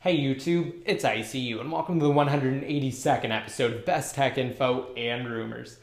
Hey YouTube, it's ICU and welcome to the 182nd episode of Best Tech Info and Rumors.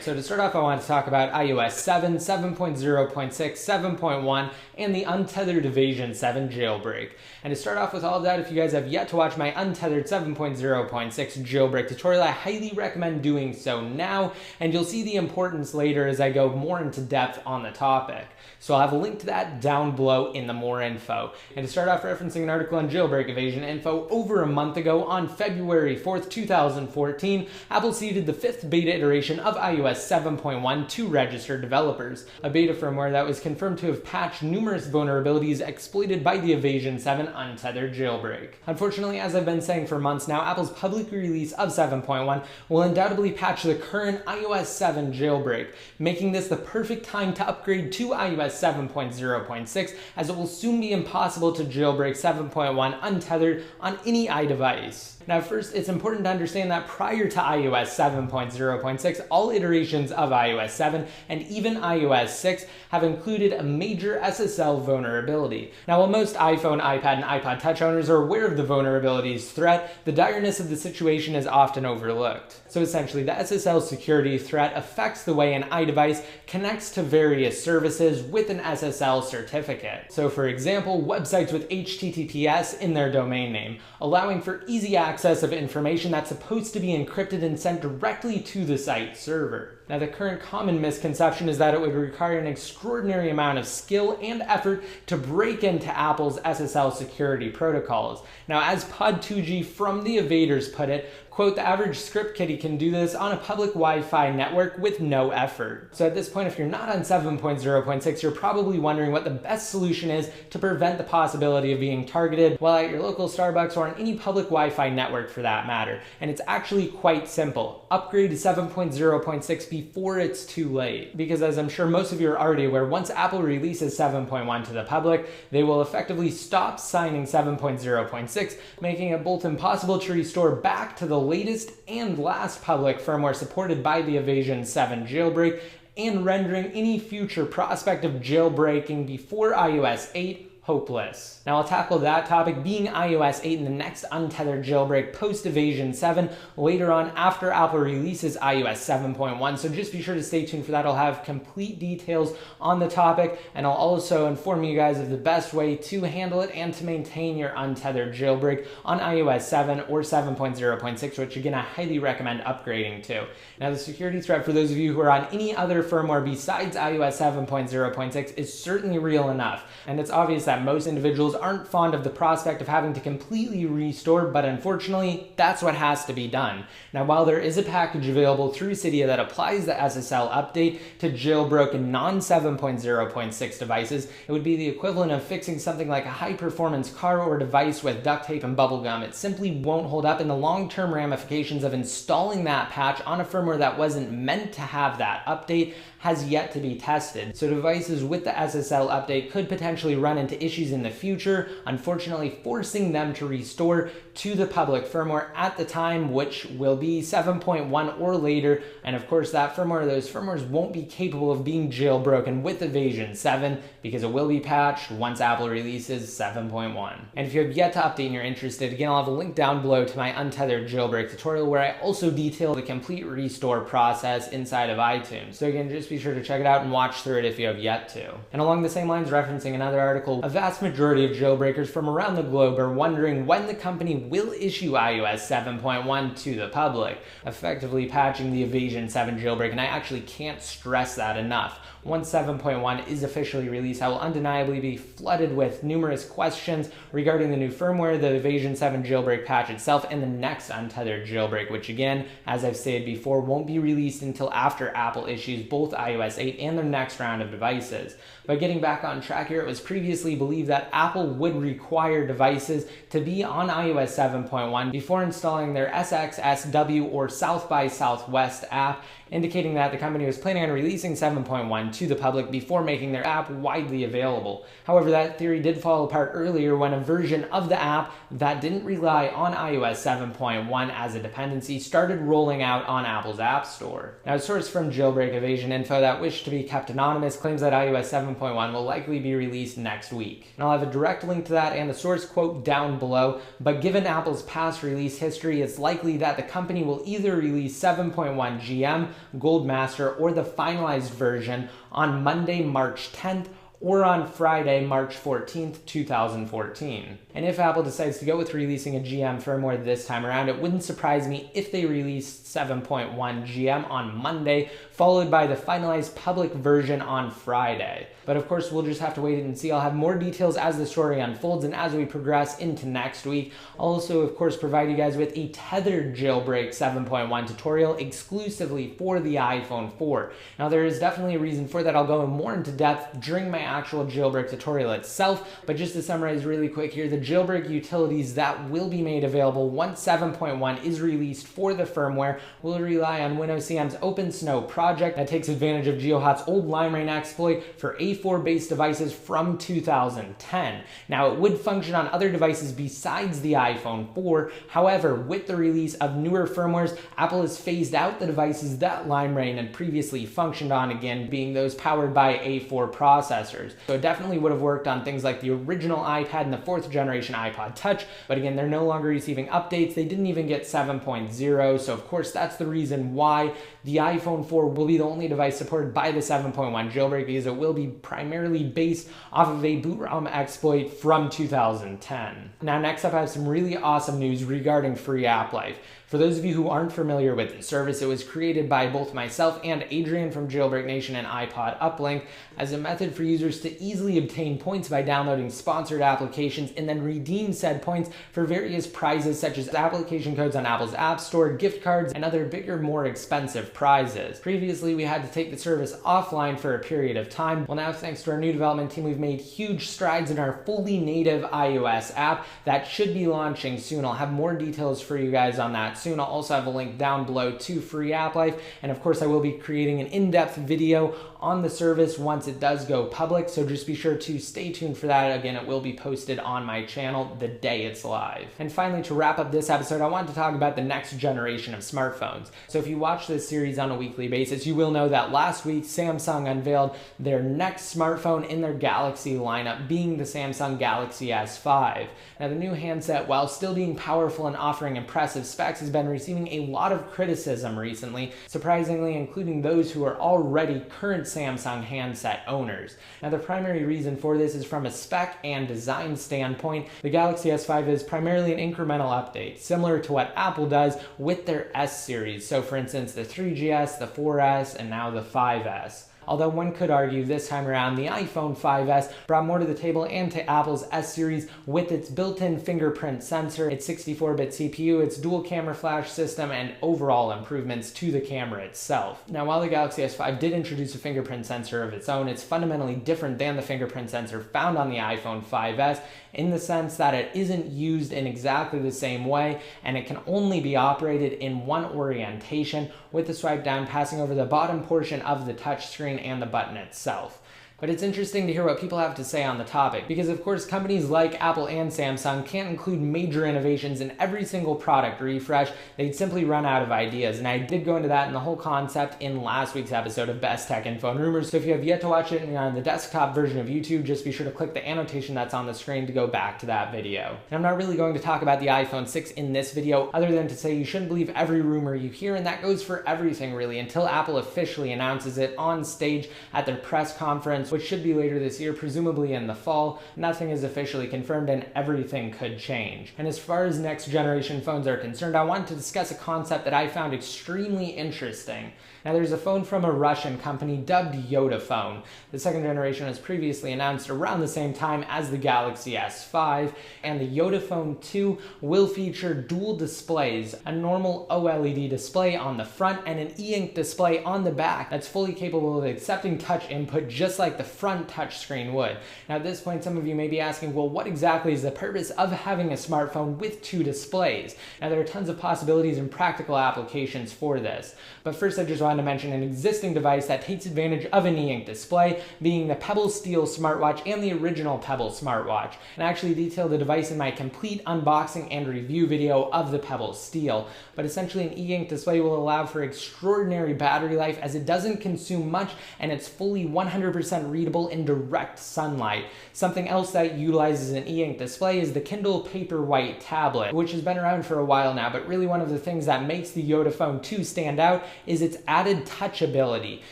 So to start off, I want to talk about iOS 7, 7.0.6, 7.1, and the Untethered Evasion 7 jailbreak. And to start off with all of that, if you guys have yet to watch my Untethered 7.0.6 jailbreak tutorial, I highly recommend doing so now, and you'll see the importance later as I go more into depth on the topic. So I'll have a link to that down below in the more info. And to start off, referencing an article on jailbreak evasion info over a month ago on February 4th, 2014, Apple seeded the 5th beta iteration of iOS 7.1 to registered developers, a beta firmware that was confirmed to have patched numerous vulnerabilities exploited by the Evasion 7 Untethered Jailbreak. Unfortunately, as I've been saying for months now, Apple's public release of 7.1 will undoubtedly patch the current iOS 7 jailbreak, making this the perfect time to upgrade to iOS 7.0.6, as it will soon be impossible to jailbreak 7.1 untethered on any iDevice. Now first, it's important to understand that prior to iOS 7.0.6, all iterations of iOS 7 and even iOS 6 have included a major SSL vulnerability. Now while most iPhone, iPad, and iPod Touch owners are aware of the vulnerability's threat, the direness of the situation is often overlooked. So essentially, the SSL security threat affects the way an iDevice connects to various services with an SSL certificate. So for example, websites with HTTPS in their domain name, allowing for easy access of information that's supposed to be encrypted and sent directly to the site server. Now, the current common misconception is that it would require an extraordinary amount of skill and effort to break into Apple's SSL security protocols. Now, as Pod2G from the Evaders put it, quote, "The average script kiddie can do this on a public Wi-Fi network with no effort." So at this point, if you're not on 7.0.6, you're probably wondering what the best solution is to prevent the possibility of being targeted while at your local Starbucks or on any public Wi-Fi network for that matter. And it's actually quite simple. Upgrade to 7.0.6 before it's too late. Because as I'm sure most of you are already aware, once Apple releases 7.1 to the public, they will effectively stop signing 7.0.6, making it both impossible to restore back to the latest and last public firmware supported by the Evasion 7 jailbreak, and rendering any future prospect of jailbreaking before iOS 8 hopeless. Now I'll tackle that topic, being iOS 8, in the next Untethered Jailbreak post Evasion 7 later on after Apple releases iOS 7.1, so just be sure to stay tuned for that. I'll have complete details on the topic, and I'll also inform you guys of the best way to handle it and to maintain your Untethered Jailbreak on iOS 7 or 7.0.6, which again I highly recommend upgrading to. Now the security threat for those of you who are on any other firmware besides iOS 7.0.6 is certainly real enough, and it's obvious that most individuals aren't fond of the prospect of having to completely restore, but unfortunately, that's what has to be done. Now, while there is a package available through Cydia that applies the SSL update to jailbroken non-7.0.6 devices, it would be the equivalent of fixing something like a high-performance car or device with duct tape and bubblegum. It simply won't hold up, and the long-term ramifications of installing that patch on a firmware that wasn't meant to have that update has yet to be tested. So devices with the SSL update could potentially run into issues in the future, unfortunately forcing them to restore to the public firmware at the time, which will be 7.1 or later. And of course, that firmware, those firmwares won't be capable of being jailbroken with Evasion 7 because it will be patched once Apple releases 7.1. And if you have yet to update and you're interested, again, I'll have a link down below to my Untethered Jailbreak tutorial where I also detail the complete restore process inside of iTunes. So again, just be sure to check it out and watch through it if you have yet to. And along the same lines, referencing another article, a vast majority of jailbreakers from around the globe are wondering when the company will issue iOS 7.1 to the public, effectively patching the Evasion 7 jailbreak, and I actually can't stress that enough. Once 7.1 is officially released, I will undeniably be flooded with numerous questions regarding the new firmware, the Evasion 7 jailbreak patch itself, and the next Untethered Jailbreak, which again, as I've stated before, won't be released until after Apple issues both iOS 8 and their next round of devices. But getting back on track here, it was previously believed that Apple would require devices to be on iOS 7.1 before installing their SXSW or South by Southwest app, indicating that the company was planning on releasing 7.1 to the public before making their app widely available. However, that theory did fall apart earlier when a version of the app that didn't rely on iOS 7.1 as a dependency started rolling out on Apple's App Store. Now, a source from Jailbreak Evasion info that wish to be kept anonymous claims that iOS 7.1 will likely be released next week. And I'll have a direct link to that and the source quote down below, but given Apple's past release history, it's likely that the company will either release 7.1 GM, Gold Master, or the finalized version on Monday, March 10th, or on Friday, March 14th, 2014. And if Apple decides to go with releasing a GM firmware this time around, it wouldn't surprise me if they released 7.1 GM on Monday, followed by the finalized public version on Friday. But of course, we'll just have to wait and see. I'll have more details as the story unfolds and as we progress into next week. I'll also, of course, provide you guys with a tethered jailbreak 7.1 tutorial exclusively for the iPhone 4. Now, there is definitely a reason for that. I'll go more into depth during my actual jailbreak tutorial itself, but just to summarize really quick here, the jailbreak utilities that will be made available once 7.1 is released for the firmware will rely on Windows CM's Open Snow project that takes advantage of GeoHot's old line rain exploit for A4-based devices from 2010. Now, it would function on other devices besides the iPhone 4. However, with the release of newer firmwares, Apple has phased out the devices that line rain had previously functioned on, again, being those powered by A4 processors. So it definitely would have worked on things like the original iPad and the 4th generation iPod Touch, but again, they're no longer receiving updates. They didn't even get 7.0, so of course that's the reason why the iPhone 4 will be the only device supported by the 7.1 jailbreak, because it will be primarily based off of a boot ROM exploit from 2010. Now, next up, I have some really awesome news regarding FreeAppLife. For those of you who aren't familiar with the service, it was created by both myself and Adrian from Jailbreak Nation and iPod Uplink as a method for users to easily obtain points by downloading sponsored applications and then redeem said points for various prizes such as application codes on Apple's App Store, gift cards, and other bigger, more expensive prizes. Previously, we had to take the service offline for a period of time. Well, now, thanks to our new development team, we've made huge strides in our fully native iOS app that should be launching soon. I'll have more details for you guys on that soon. I'll also have a link down below to FreeAppLife, and of course I will be creating an in-depth video on the service once it does go public, so just be sure to stay tuned for that. Again, it will be posted on my channel the day it's live. And finally, to wrap up this episode, I wanted to talk about the next generation of smartphones. So if you watch this series on a weekly basis, you will know that last week Samsung unveiled their next smartphone in their Galaxy lineup, being the Samsung Galaxy S5. Now, the new handset, while still being powerful and offering impressive specs, has been receiving a lot of criticism recently, surprisingly including those who are already current Samsung handset owners. Now, the primary reason for this is from a spec and design standpoint. The Galaxy S5 is primarily an incremental update, similar to what Apple does with their S series. So for instance, the 3GS, the 4S, and now the 5S. Although one could argue this time around the iPhone 5S brought more to the table and to Apple's S series with its built-in fingerprint sensor, its 64-bit CPU, its dual camera flash system, and overall improvements to the camera itself. Now, while the Galaxy S5 did introduce a fingerprint sensor of its own, it's fundamentally different than the fingerprint sensor found on the iPhone 5S in the sense that it isn't used in exactly the same way, and it can only be operated in one orientation, with the swipe down passing over the bottom portion of the touchscreen and the button itself. But it's interesting to hear what people have to say on the topic, because of course companies like Apple and Samsung can't include major innovations in every single product refresh. They'd simply run out of ideas, and I did go into that in the whole concept in last week's episode of BestTechInfo and Rumors. So if you have yet to watch it on the desktop version of YouTube, just be sure to click the annotation that's on the screen to go back to that video. And I'm not really going to talk about the iPhone 6 in this video, other than to say you shouldn't believe every rumor you hear, and that goes for everything really, until Apple officially announces it on stage at their press conference, which should be later this year, presumably in the fall. Nothing is officially confirmed and everything could change. And as far as next generation phones are concerned, I wanted to discuss a concept that I found extremely interesting. Now, there's a phone from a Russian company dubbed Yoda Phone. The second generation was previously announced around the same time as the Galaxy S5, and the Yoda Phone 2 will feature dual displays, a normal OLED display on the front and an e-ink display on the back that's fully capable of accepting touch input just like the the front touchscreen would. Now at this point, some of you may be asking, well, what exactly is the purpose of having a smartphone with two displays? Now there are tons of possibilities and practical applications for this. But first I just wanted to mention an existing device that takes advantage of an e-ink display, being the Pebble Steel smartwatch and the original Pebble smartwatch. And I actually detailed the device in my complete unboxing and review video of the Pebble Steel. But essentially an e-ink display will allow for extraordinary battery life as it doesn't consume much and it's fully 100% readable in direct sunlight. Something else that utilizes an e-ink display is the Kindle Paperwhite tablet, which has been around for a while now, but really one of the things that makes the Yotta Phone 2 stand out is its added touch ability.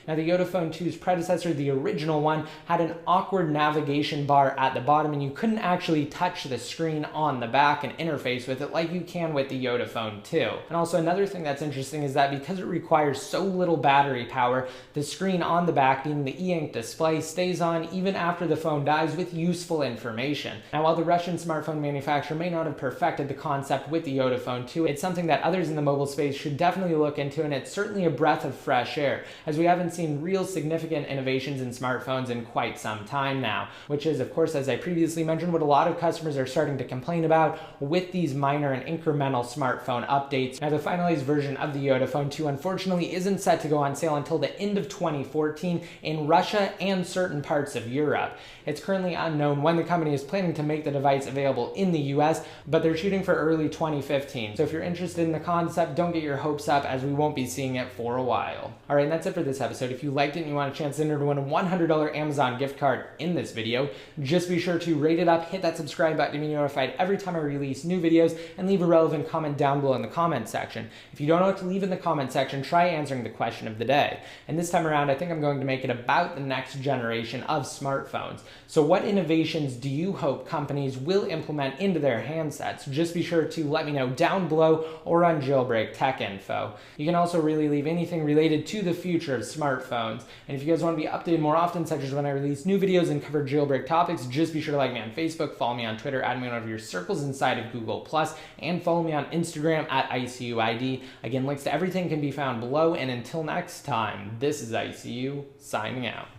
Now the Yotta Phone 2's predecessor, the original one, had an awkward navigation bar at the bottom and you couldn't actually touch the screen on the back and interface with it like you can with the Yotta Phone 2. And also another thing that's interesting is that because it requires so little battery power, the screen on the back, being the e-ink display, stays on even after the phone dies with useful information. Now while the Russian smartphone manufacturer may not have perfected the concept with the Yotta Phone 2, it's something that others in the mobile space should definitely look into, and it's certainly a breath of fresh air, as we haven't seen real significant innovations in smartphones in quite some time now, which is, of course, as I previously mentioned, what a lot of customers are starting to complain about with these minor and incremental smartphone updates. Now the finalized version of the Yotta Phone 2 unfortunately isn't set to go on sale until the end of 2014 in Russia and certain parts of Europe. It's currently unknown when the company is planning to make the device available in the US, but they're shooting for early 2015. So if you're interested in the concept, don't get your hopes up, as we won't be seeing it for a while. Alright, and that's it for this episode. If you liked it and you want a chance to enter to win a $100 Amazon gift card in this video, just be sure to rate it up, hit that subscribe button to be notified every time I release new videos, and leave a relevant comment down below in the comment section. If you don't know what to leave in the comment section, try answering the question of the day. And this time around, I think I'm going to make it about the next generation of smartphones. So what innovations do you hope companies will implement into their handsets? Just be sure to let me know down below or on Jailbreak Tech Info. You can also really leave anything related to the future of smartphones. And if you guys want to be updated more often, such as when I release new videos and cover jailbreak topics, just be sure to like me on Facebook, follow me on Twitter, add me on one of your circles inside of Google+, and follow me on Instagram at ICUID. Again, links to everything can be found below, and until next time, this is ICU signing out.